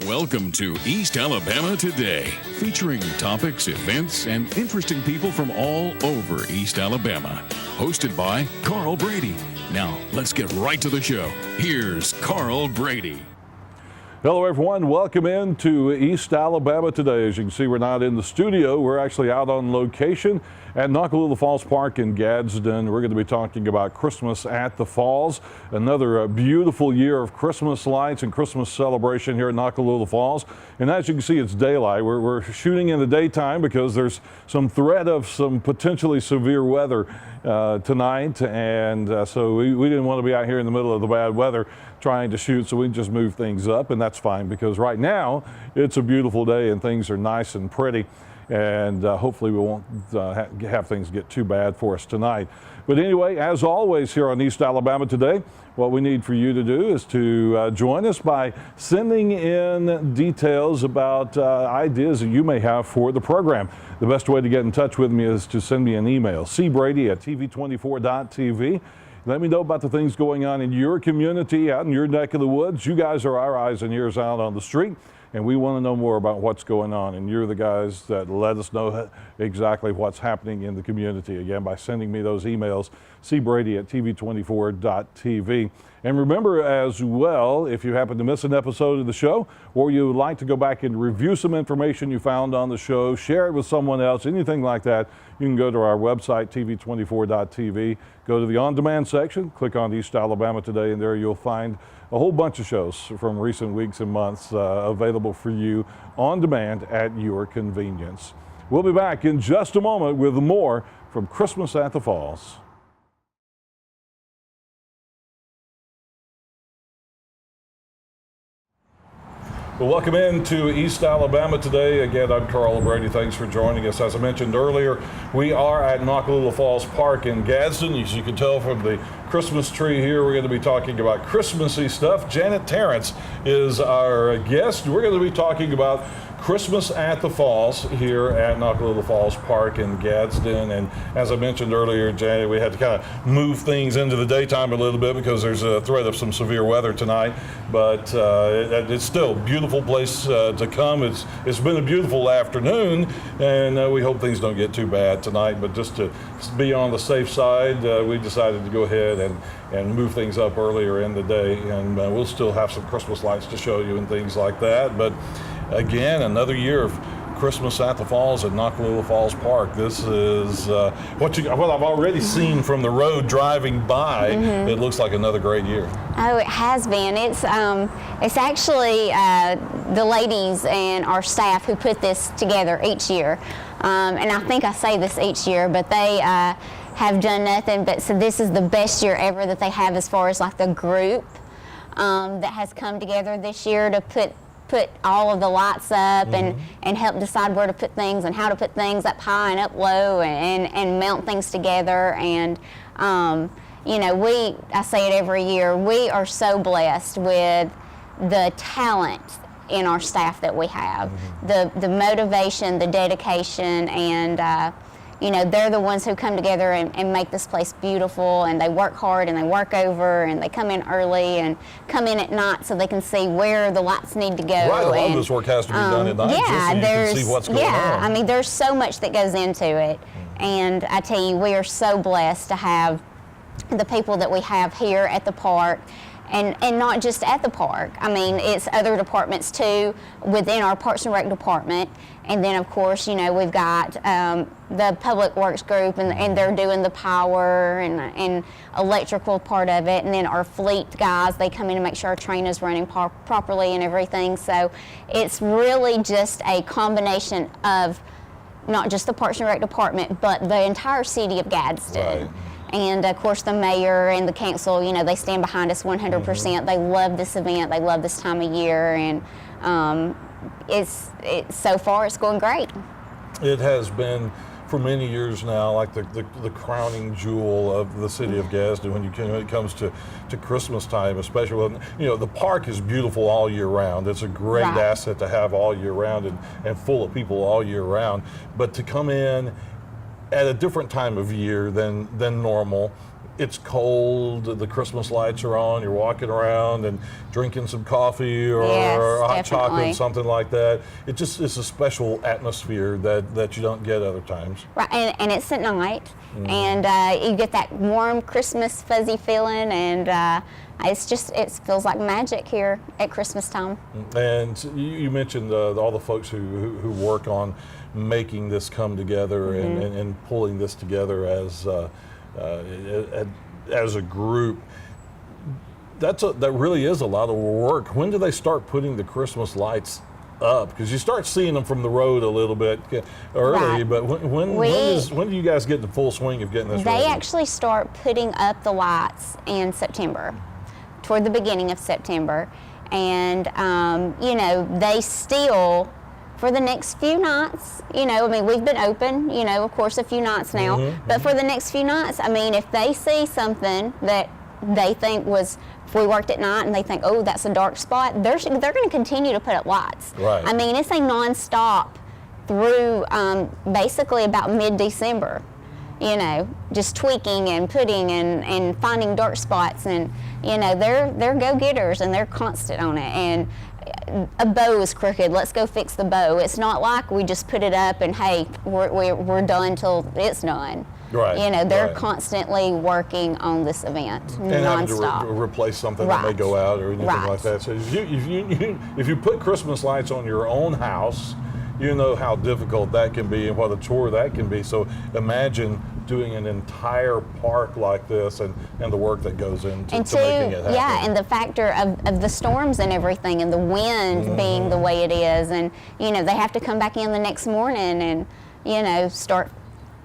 Welcome to East Alabama Today, featuring topics, events, and interesting people from all over East Alabama. Hosted by Carl Brady. Now, let's get right to the show. Here's Carl Brady. Hello, everyone. Welcome into East Alabama Today. As you can see, we're not in the studio. We're actually out on location at Noccalula Falls Park in Gadsden. We're going to be talking about Christmas at the Falls. Another beautiful year of Christmas lights and Christmas celebration here at Noccalula Falls. And as you can see, it's daylight. We're shooting in the daytime because there's some threat of some potentially severe weather tonight. And so we didn't want to be out here in the middle of the bad weather trying to shoot, so we just move things up, and that's fine because right now it's a beautiful day and things are nice and pretty, and hopefully we won't have things get too bad for us tonight. But anyway, as always here on East Alabama Today, what we need for you to do is to join us by sending in details about ideas that you may have for the program. The best way to get in touch with me is to send me an email, cbrady@tv24.tv. Let me know about the things going on in your community, out in your neck of the woods. You guys are our eyes and ears out on the street, and we want to know more about what's going on. And you're the guys that let us know exactly what's happening in the community, again, by sending me those emails, cbrady@tv24.tv. And remember as well, if you happen to miss an episode of the show, or you would like to go back and review some information you found on the show, share it with someone else, anything like that, you can go to our website, tv24.tv, go to the on-demand section, click on East Alabama Today, and there you'll find a whole bunch of shows from recent weeks and months available for you on demand at your convenience. We'll be back in just a moment with more from Christmas at the Falls. Well, welcome into East Alabama Today. Again, I'm Carl Brady. Thanks for joining us. As I mentioned earlier, we are at Noccalula Falls Park in Gadsden. As you can tell from the Christmas tree here, we're going to be talking about Christmassy stuff. Janet Terrence is our guest. We're going to be talking about Christmas at the Falls here at Noccalula Falls Park in Gadsden. And as I mentioned earlier, Janet, we had to kind of move things into the daytime a little bit because there's a threat of some severe weather tonight. But it's still a beautiful place to come. It's been a beautiful afternoon, and we hope things don't get too bad tonight. But just to be on the safe side, we decided to go ahead and move things up earlier in the day. And we'll still have some Christmas lights to show you and things like that. But again, another year of Christmas at the Falls at Noccalula Falls Park. This is what I've already seen from the road driving by. Mm-hmm. It looks like another great year. Oh, it has been. It's actually the ladies and our staff who put this together each year. And I think I say this each year, but they have done nothing but, so this is the best year ever that they have as far as like the group that has come together this year to put all of the lights up, mm-hmm. and help decide where to put things and how to put things up high and up low and mount things together. And you know, I say it every year, we are so blessed with the talent in our staff that we have, mm-hmm. the motivation, the dedication, and you know, they're the ones who come together and make this place beautiful, and they work hard and they work over and they come in early and come in at night so they can see where the lights need to go. Right, a lot of this work has to be done at night, yeah, just so you can see what's going on. Yeah, I mean, there's so much that goes into it, and I tell you, we are so blessed to have the people that we have here at the park. And not just at the park. I mean, it's other departments too within our Parks and Rec department. And then, of course, you know, we've got the Public Works group, and they're doing the power and electrical part of it. And then our fleet guys, they come in and make sure our train is running properly and everything. So it's really just a combination of not just the Parks and Rec department, but the entire city of Gadsden. Right. And of course the mayor and the council, you know, they stand behind us 100%. Mm-hmm. They love this event. They love this time of year, and it's so far it's going great. It has been for many years now, like the crowning jewel of the city of Gadsden when it comes to Christmas time, especially when, you know, the park is beautiful all year round. It's a great right. asset to have all year round and full of people all year round. But to come in at a different time of year than normal, it's cold, the Christmas lights are on, you're walking around and drinking some coffee or Yes, hot chocolate, definitely. something like that. It's a special atmosphere that you don't get other times. Right, and it's at night, Mm-hmm. and you get that warm Christmas fuzzy feeling, and it feels like magic here at Christmas time. And you mentioned all the folks who work on making this come together and pulling this together as a group. That really is a lot of work. When do they start putting the Christmas lights up? Because you start seeing them from the road a little bit early, Right. but when do you guys get the full swing of getting this ready? They actually start putting up the lights in September, toward the beginning of September, and they still, for the next few nights, we've been open, of course, a few nights now, but for the next few nights, if they see something that they think if we worked at night and they think, oh, that's a dark spot, they're going to continue to put up lights. Right. It's a nonstop through basically about mid-December, just tweaking and putting and finding dark spots, and they're go-getters and they're constant on it. And a bow is crooked, let's go fix the bow. It's not like we just put it up and hey, we're done till it's done. Right. They're right. constantly working on this event And having to nonstop. replace something that may Right. go out or anything Right. like that. So if you put Christmas lights on your own house, you know how difficult that can be and what a chore that can be. So imagine doing an entire park like this and the work that goes into And making it happen. yeah, and the factor of the storms and everything, and the wind being the way it is, and they have to come back in the next morning and start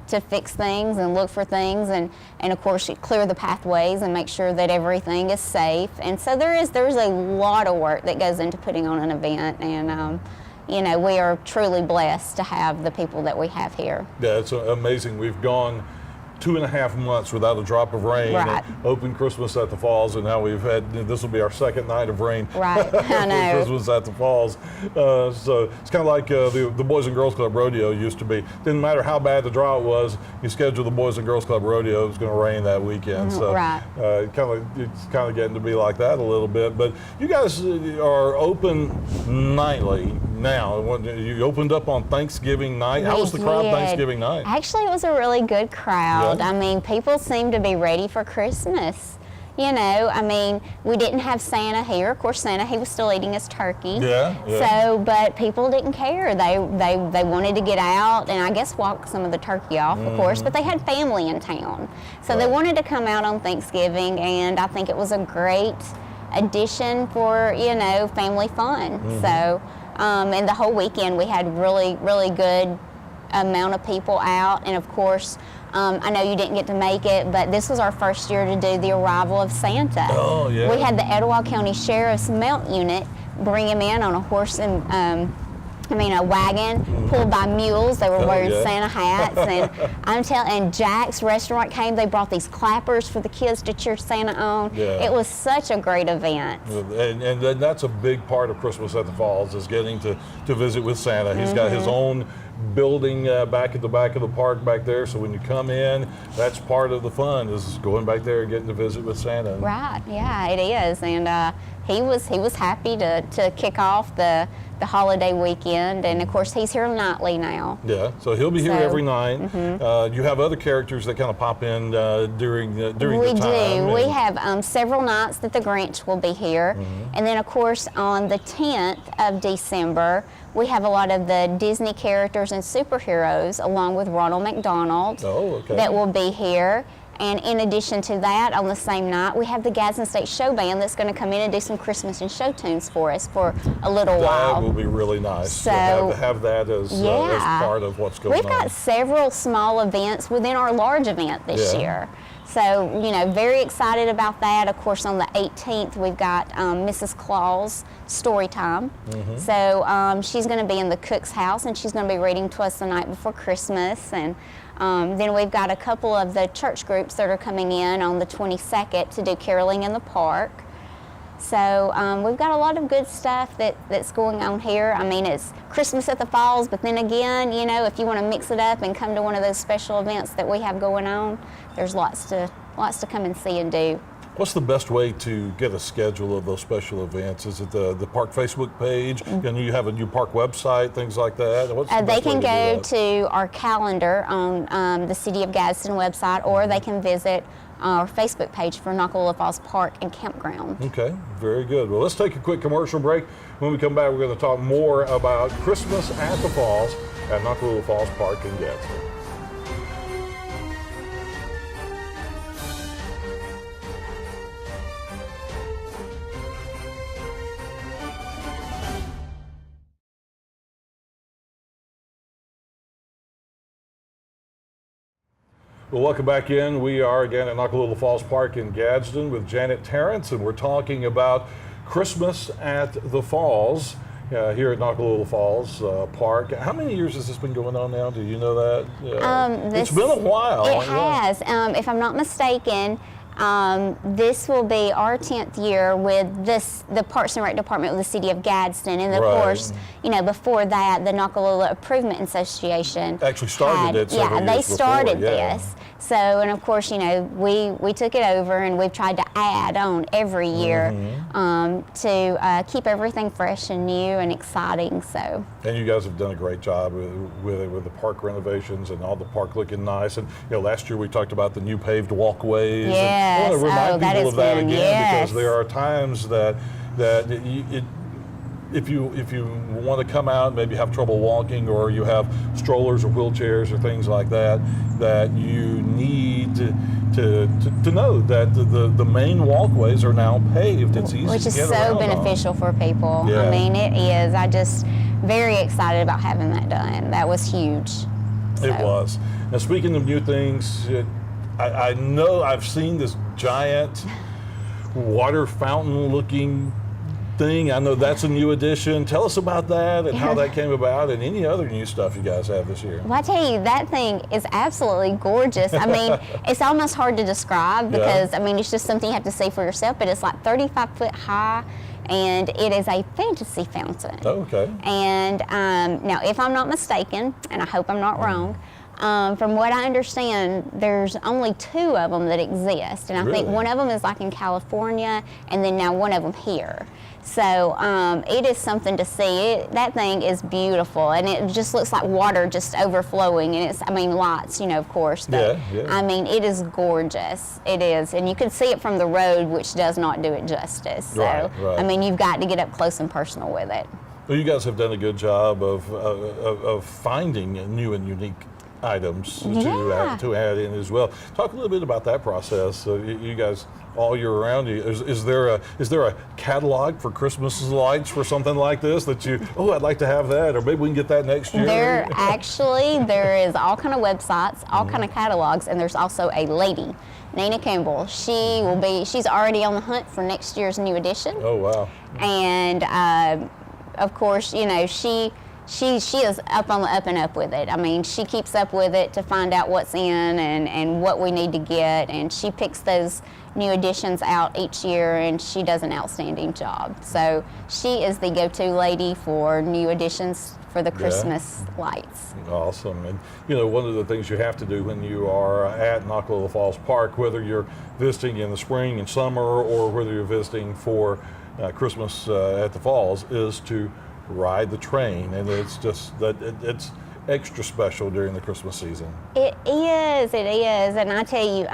to fix things and look for things, and of course clear the pathways and make sure that everything is safe. And so there's a lot of work that goes into putting on an event, and we are truly blessed to have the people that we have here. Yeah, it's amazing. We've gone 2.5 months without a drop of rain. Right. And open Christmas at the Falls, and now this will be our second night of rain. Right, I know. For Christmas at the Falls. So it's kind of like the Boys and Girls Club Rodeo used to be. Didn't matter how bad the drought was, you scheduled the Boys and Girls Club Rodeo, it was going to rain that weekend. So Right. it's kind of getting to be like that a little bit. But you guys are open nightly now. You opened up on Thanksgiving night. How was the crowd We did. Thanksgiving night? Actually, it was a really good crowd. Yeah. People seem to be ready for Christmas. We didn't have Santa here. Of course, Santa, he was still eating his turkey. Yeah. So, but people didn't care. They wanted to get out and I guess walk some of the turkey off, of course, but they had family in town. So they Right. wanted to come out on Thanksgiving, and I think it was a great addition for, family fun. So, and the whole weekend we had really, really good amount of people out, and of course, I know you didn't get to make it, but this was our first year to do the arrival of Santa. Oh, yeah. We had the Etowah County Sheriff's Mount Unit bring him in on a horse and a wagon pulled by mules. They were wearing yeah. Santa hats, and and Jack's Restaurant came. They brought these clappers for the kids to cheer Santa on. Yeah. It was such a great event. And that's a big part of Christmas at the Falls, is getting to visit with Santa. He's got his own building back at the back of the park back there, so when you come in, that's part of the fun, is going back there and getting to visit with Santa. Right, yeah, it is, and he was happy to kick off the holiday weekend, and of course he's here nightly now. Yeah, so he'll be here So, every night. You have other characters that kind of pop in during the time. We do. and- We have several nights that the Grinch will be here, and then of course on the 10th of December we have a lot of the Disney characters and superheroes, along with Ronald McDonald, Oh, okay. that will be here. And in addition to that, on the same night, we have the Gadsden State Show Band that's going to come in and do some Christmas and show tunes for us for a little That while. will be really nice So, to have that as yeah. part of what's going We've on. got several small events within our large event this Yeah. year. So, very excited about that. Of course, on the 18th, we've got Mrs. Claus story time. So she's going to be in the cook's house, and she's going to be reading to us the night before Christmas. And then we've got a couple of the church groups that are coming in on the 22nd to do caroling in the park. So we've got a lot of good stuff that's going on here. It's Christmas at the Falls, but then again, if you want to mix it up and come to one of those special events that we have going on, there's lots to lots to come and see and do. What's the best way to get a schedule of those special events? Is it the park Facebook page? And you have a new park website, things like that? What's the They best way can to do go that? to our calendar on the City of Gadsden website, or they can visit our Facebook page for Noccalula Falls Park and Campground. Okay, very good. Well, let's take a quick commercial break. When we come back, we're going to talk more about Christmas at the Falls at Noccalula Falls Park in Gadsden. Well, welcome back in. We are again at Noccalula Falls Park in Gadsden with Janet Terrence, and we're talking about Christmas at the Falls here at Noccalula Falls Park. How many years has this been going on now? Do you know that? It's been a while. It has. If I'm not mistaken, this will be our 10th year with the Parks and Rec Department with the City of Gadsden, and of course, before that, the Noccalula Improvement Association actually started it several years they started before, this. So, and of course, we took it over, and we've tried to add on every year to keep everything fresh and new and exciting. So. And you guys have done a great job with the park renovations and all the park looking nice. And last year we talked about the new paved walkways. Yes. And I want to remind people of that again, because there are times that if you want to come out and maybe have trouble walking, or you have strollers or wheelchairs or things like that, that you need to know that the main walkways are now paved. It's easy Which to is get so around beneficial for people. Yeah. I mean, it is. I just very excited about having that done. That was huge. It was. Now, speaking of new things, I know I've seen this giant water fountain looking thing. I know that's a new addition. Tell us about that and how that came about, and any other new stuff you guys have this year. Well, I tell you, that thing is absolutely gorgeous. I mean, it's almost hard to describe because, I mean, it's just something you have to see for yourself, but it's like 35 foot high, and it is a fantasy fountain. Oh, okay. And now, if I'm not mistaken, and I hope I'm not wrong, from what I understand, there's only 2 of them that exist, and I think one of them is like in California, and then now one of them here. So it is something to see. That thing is beautiful, and it just looks like water just overflowing, and I mean, lights, of course, but I mean, it is gorgeous. It is, and you can see it from the road, which does not do it justice. So, right. I mean, you've got to get up close and personal with it. Well, you guys have done a good job of finding new and unique items to add in as well. Talk a little bit about that process. You guys all year round, is there a catalog for Christmas lights for something like this that I'd like to have that, or maybe we can get that next year? There is all kind of websites, all kind of catalogs, and there's also a lady, Nina Campbell. She's already on the hunt for next year's new edition. Oh, wow. And of course, she is up on the up and up with it. I mean, she keeps up with it to find out what's in and what we need to get, and she picks those new additions out each year, and she does an outstanding job. So she is the go-to lady for new additions for the Christmas lights. Awesome. And one of the things you have to do when you are at Noccalula Falls Park, whether you're visiting in the spring and summer or whether you're visiting for Christmas at the Falls, is to ride the train, and it's just that it's extra special during the Christmas season. It is, and I tell you,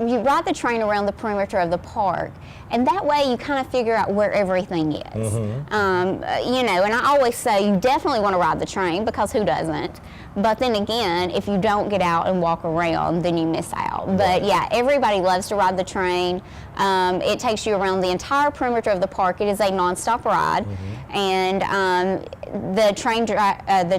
you ride the train around the perimeter of the park, and that way you kind of figure out where everything is. And I always say you definitely want to ride the train, because who doesn't? But then again, if you don't get out and walk around, then you miss out. But yeah, everybody loves to ride the train. It takes you around the entire perimeter of the park. It is a nonstop ride, and the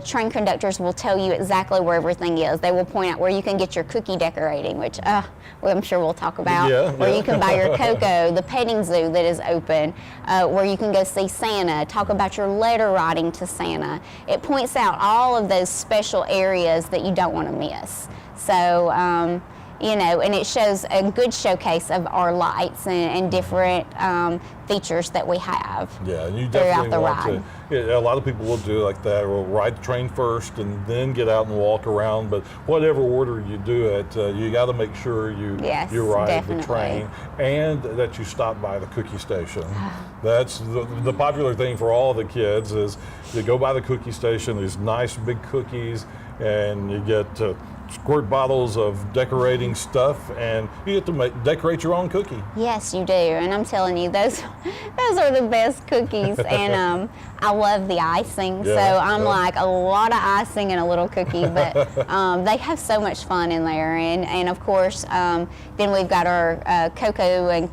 train conductors will tell you exactly where everything is. They will point out where you can get your cookie decorating, which I'm sure we'll talk about. Where you can buy your cocoa, the petting zoo that is open, where you can go see Santa, talk about your letter writing to Santa. It points out all of those special areas that you don't want to miss. So and it shows a good showcase of our lights and different features that we have. Yeah, and you throughout definitely the want ride. to. A lot of people will do like that. Will ride the train first and then get out and walk around. But whatever order you do it, you got to make sure you Yes, ride definitely. the train and that you stop by the cookie station. That's the popular thing for all the kids is you go by the cookie station. These nice big cookies, and you get squirt bottles of decorating stuff, and you get to decorate your own cookie. Yes, you do, and I'm telling you, those are the best cookies, and I love the icing. Yeah, so I'm yeah. like a lot of icing and a little cookie, but they have so much fun in there, and of course, then we've got our cocoa and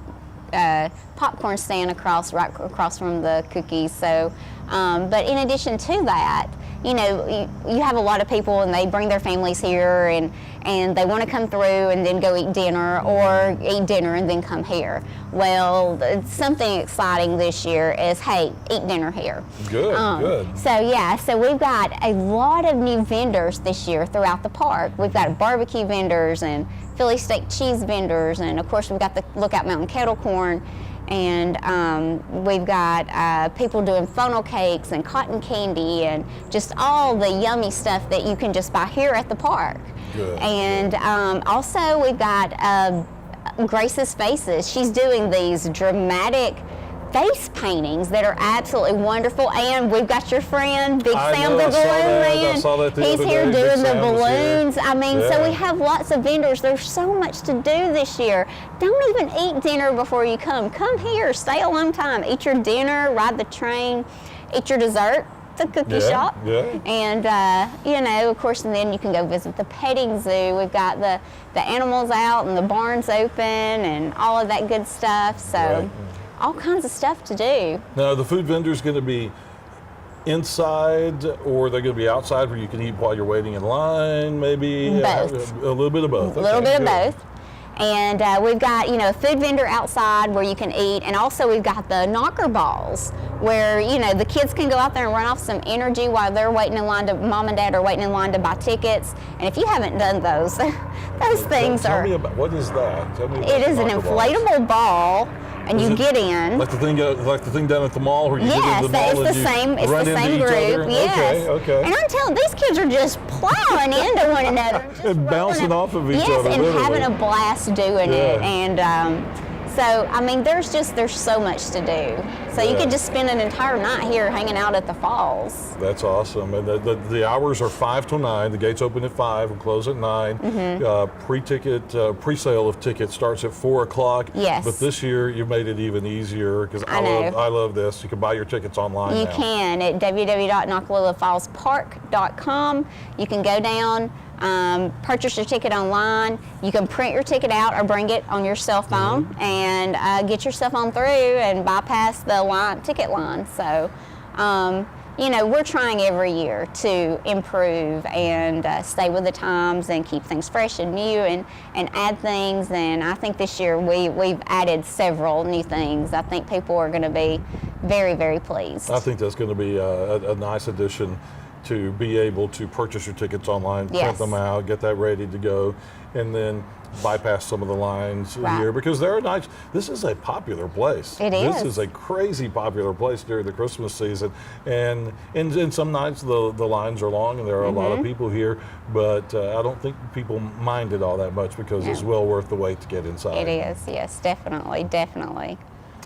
popcorn stand right across from the cookies. So, but in addition to that, you have a lot of people and they bring their families here and they want to come through and then go eat dinner or eat dinner and then come here. Well, something exciting this year is, hey, eat dinner here. Good, good. So we've got a lot of new vendors this year throughout the park. We've got barbecue vendors and Philly steak cheese vendors, and of course we've got the Lookout Mountain kettle corn. And we've got people doing funnel cakes and cotton candy and just all the yummy stuff that you can just buy here at the park. Good. And also we've got Grace's Faces. She's doing these dramatic face paintings that are absolutely wonderful. And we've got your friend, Big Sam the Balloon Man. I saw that the He's other here day. Big doing the Sam was here. balloons. I mean, so Yeah. we have lots of vendors. There's so much to do this year. Don't even eat dinner before you come. Come here, stay a long time. Eat your dinner, ride the train, eat your dessert, the cookie shop. Yeah. And, of course, and then you can go visit the petting zoo. We've got the animals out and the barns open and all of that good stuff. So Right. all kinds of stuff to do. Now, the food vendor's going to be inside, or they're going to be outside where you can eat while you're waiting in line, maybe? Both. A little bit of both. A little Okay, bit of good. both. And we've got, a food vendor outside where you can eat. And also we've got the knocker balls where, the kids can go out there and run off some energy while they're waiting in line mom and dad are waiting in line to buy tickets. And if you haven't done those, those things Tell are, me about, what is that? Tell me about it the is an knocker balls. inflatable ball and Is you it get in. Like the thing down at the mall where you Yes, get into the mall it's the and you same. It's run the into same each other? group. Yes. Okay. And I'm telling, these kids are just plowing into one another, and just And bouncing rolling off of each yes, other, and literally. having a blast doing Yeah. it. And so I mean, there's so much to do. So you Yeah. could just spend an entire night here hanging out at the falls. That's awesome. And the hours are 5 till 9. The gates open at 5 and close at 9. Mm-hmm. Pre-sale of tickets starts at 4 o'clock. Yes. But this year you made it even easier because I know. I love this. You can buy your tickets online You now. can at www.NockalulaFallsPark.com. You can go down, purchase your ticket online. You can print your ticket out or bring it on your cell phone and get yourself on through and bypass the ticket line. So, we're trying every year to improve and stay with the times and keep things fresh and new and add things. And I think this year we've added several new things. I think people are going to be very, very pleased. I think that's going to be a nice addition to be able to purchase your tickets online, print Yes. them out, get that ready to go, and then bypass some of the lines Right. here because there are nights. This is a popular place. It This is. is a crazy popular place during the Christmas season, and in some nights the lines are long and there are a lot Mm-hmm. of people here, but I don't think people mind it all that much because it's No. well worth the wait to get inside. It is, yes, definitely, definitely.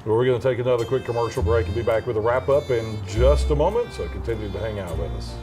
Well, we're going to take another quick commercial break and be back with a wrap up in just a moment, so continue to hang out with us.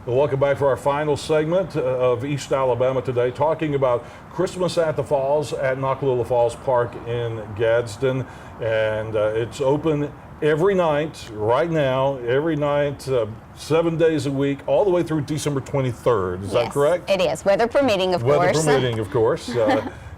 Well, welcome back for our final segment of East Alabama today, talking about Christmas at the Falls at Nockalula Falls Park in Gadsden. And it's open every night, right now, every night, 7 days a week, all the way through December 23rd. Is that Yes, correct? It is, weather permitting, of Weather course. permitting, of course.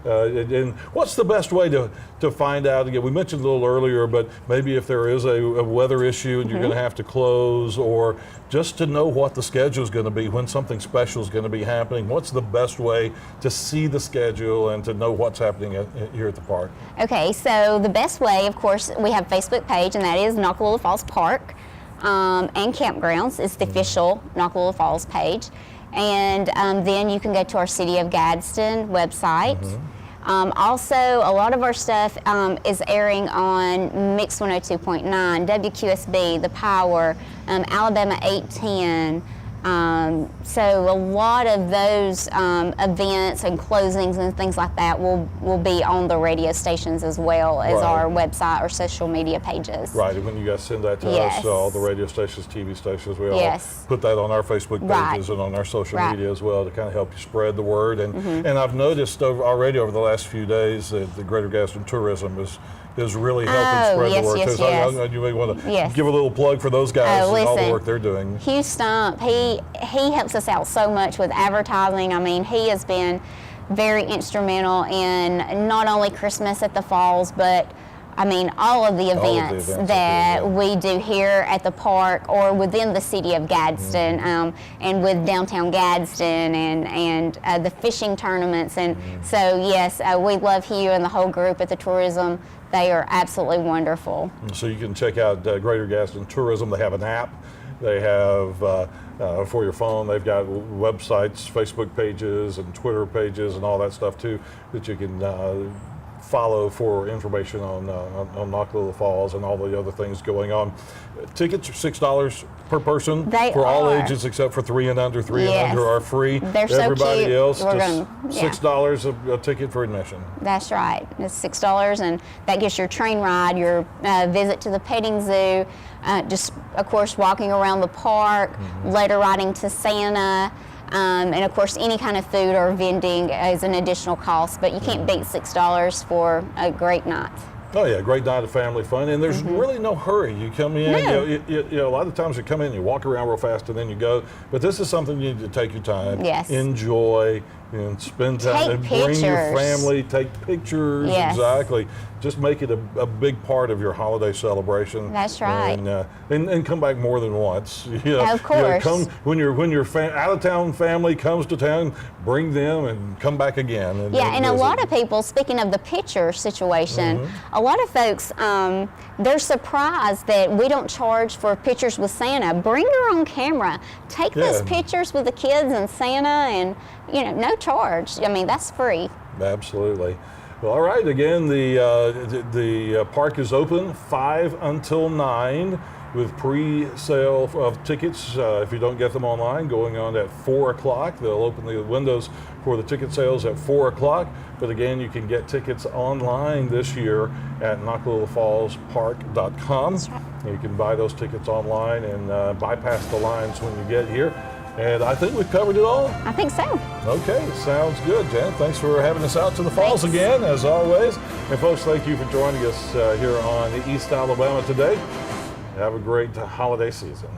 And what's the best way to find out? Again, we mentioned a little earlier, but maybe if there is a weather issue and you're going to have to close, or just to know what the schedule is going to be when something special is going to be happening, what's the best way to see the schedule and to know what's happening here at the park? Okay, so the best way, of course, we have a Facebook page, and that is Noccalula Falls Park and Campgrounds. It's the official Noccalula Falls page. And then you can go to our City of Gadsden website. Also, a lot of our stuff is airing on Mix 102.9, WQSB, The Power, Alabama 810. So a lot of those events and closings and things like that will be on the radio stations as well as our website or social media pages. Right, and when you guys send that to us, all the radio stations, TV stations, we all put that on our Facebook pages and on our social media as well to kind of help you spread the word. And I've noticed already over the last few days that the Greater Gadsden Tourism is really helping spread the word. So you may want to give a little plug for those guys and all the work they're doing. Hugh Stump, he helps us out so much with advertising. I mean, he has been very instrumental in not only Christmas at the Falls, but I mean, all of the events that we do here at the park or within the City of Gadsden, and with downtown Gadsden and the fishing tournaments. And so, yes, we love Hugh and the whole group at the tourism. They are absolutely wonderful. So you can check out Greater Gadsden Tourism. They have an app. They have, for your phone, they've got websites, Facebook pages, and Twitter pages, and all that stuff too, that you can follow for information on Noccalula Falls and all the other things going on. Tickets are $6 per person for all ages except for 3 and under. 3 and under are free. They're Everybody so cute. else, just $6 a ticket for admission. That's right. It's $6, and that gets your train ride, your visit to the petting zoo, just, of course, walking around the park, later riding to Santa. And of course, any kind of food or vending is an additional cost, but you can't beat $6 for a great night. Oh yeah, great night of family fun, and there's really no hurry. You come in, you know, a lot of times you come in, you walk around real fast, and then you go. But this is something you need to take your time, enjoy, and spend time, and bring your family, take pictures. Exactly. Just make it a big part of your holiday celebration. That's right. And come back more than once. You know, of course. Come when your out of town family comes to town, bring them and come back again. And a lot of people, speaking of the picture situation, a lot of folks, they're surprised that we don't charge for pictures with Santa. Bring your own camera. Take those pictures with the kids and Santa, and no charge. I mean, that's free. Absolutely. Well, all right. Again, the park is open 5 until 9 with pre-sale of tickets. If you don't get them online, going on at 4 o'clock. They'll open the windows for the ticket sales at 4 o'clock. But again, you can get tickets online this year at NoccalulaFallsPark.com. That's right. You can buy those tickets online and bypass the lines when you get here. And I think we've covered it all. I think so. Okay, sounds good, Jan. Thanks for having us out to the Falls again, as always. And folks, thank you for joining us here on East Alabama today. Have a great holiday season.